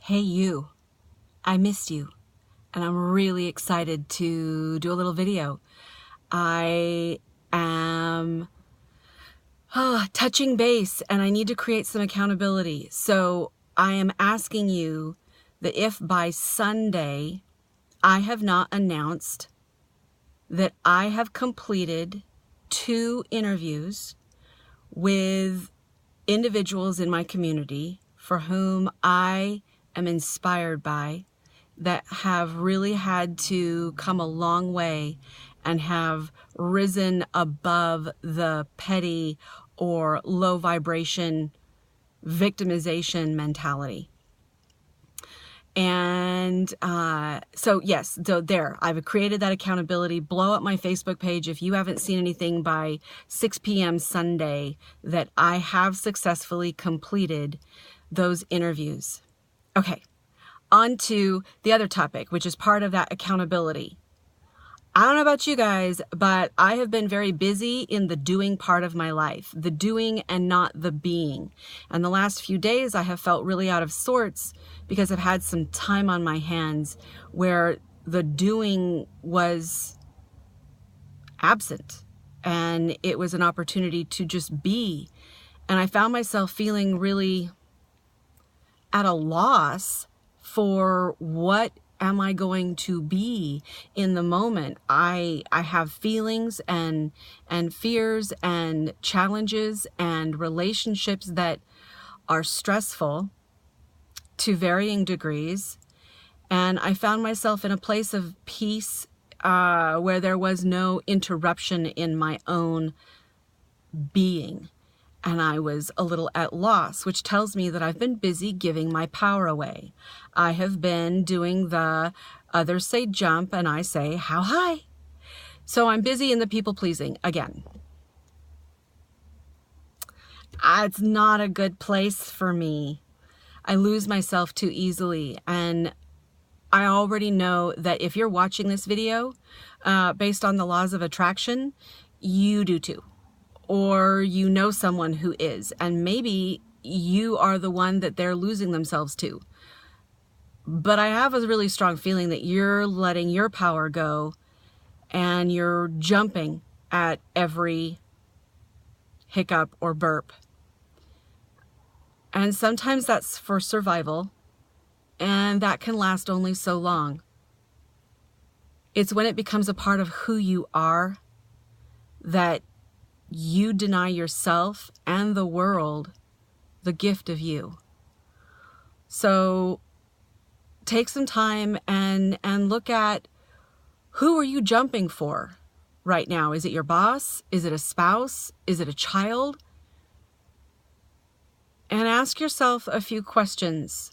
Hey you, I missed you and I'm really excited to do a little video. I am touching base and I need to create some accountability. So I am asking you that if by Sunday I have not announced that I have completed 2 interviews with individuals in my community for whom I am inspired by, that have really had to come a long way and have risen above the petty or low vibration victimization mentality. And so yes, so there, I've created that accountability. Blow up my Facebook page if you haven't seen anything by 6 p.m. Sunday that I have successfully completed those interviews. Okay, on to the other topic, which is part of that accountability. I don't know about you guys, but I have been very busy in the doing part of my life, the doing and not the being. And the last few days I have felt really out of sorts because I've had some time on my hands where the doing was absent and it was an opportunity to just be. And I found myself feeling really at a loss for what am I going to be in the moment. I have feelings and fears and challenges and relationships that are stressful to varying degrees. And I found myself in a place of peace where there was no interruption in my own being. And I was a little at loss, which tells me that I've been busy giving my power away. I have been doing the others say jump and I say how high. So I'm busy in the people pleasing again. It's not a good place for me. I lose myself too easily. And I already know that if you're watching this video based on the laws of attraction, you do too. Or you know someone who is, and maybe you are the one that they're losing themselves to. But I have a really strong feeling that you're letting your power go and you're jumping at every hiccup or burp. And sometimes that's for survival, and that can last only so long. It's when it becomes a part of who you are that you deny yourself and the world the gift of you. So take some time and look at, who are you jumping for right now? Is it your boss? Is it a spouse? Is it a child? And ask yourself a few questions.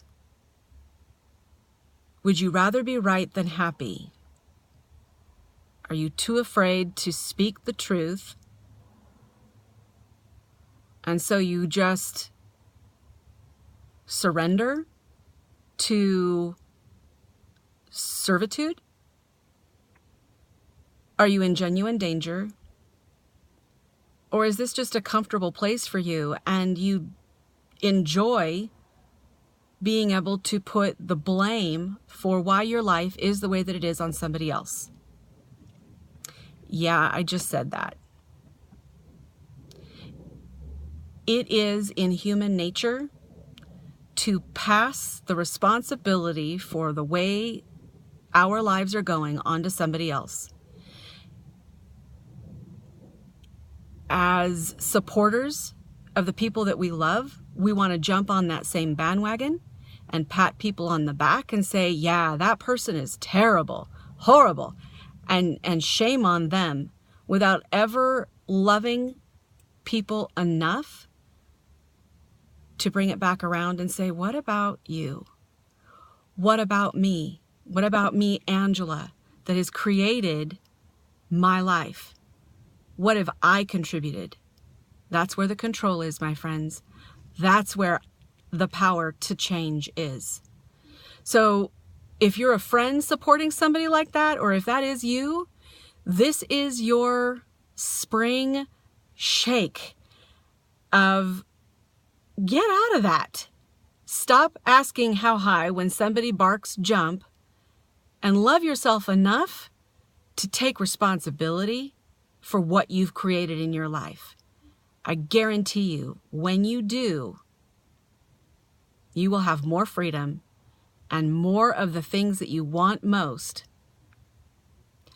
Would you rather be right than happy? Are you too afraid to speak the truth? And so you just surrender to servitude? Are you in genuine danger? Or is this just a comfortable place for you and you enjoy being able to put the blame for why your life is the way that it is on somebody else? Yeah, I just said that. It is in human nature to pass the responsibility for the way our lives are going onto somebody else. As supporters of the people that we love, we want to jump on that same bandwagon and pat people on the back and say, yeah, that person is terrible, horrible, and shame on them, without ever loving people enough to bring it back around and say, what about you? What about me? What about me, Angela, that has created my life? What have I contributed? That's where the control is, my friends. That's where the power to change is. So if you're a friend supporting somebody like that, or if that is you, this is your spring shake of get out of that. Stop asking how high when somebody barks jump, and love yourself enough to take responsibility for what you've created in your life. I guarantee you, when you do, you will have more freedom and more of the things that you want most.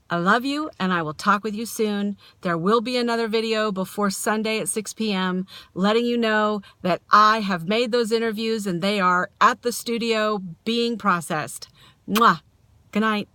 I love you, and I will talk with you soon. There will be another video before Sunday at 6 p.m. letting you know that I have made those interviews and they are at the studio being processed. Mwah. Good night.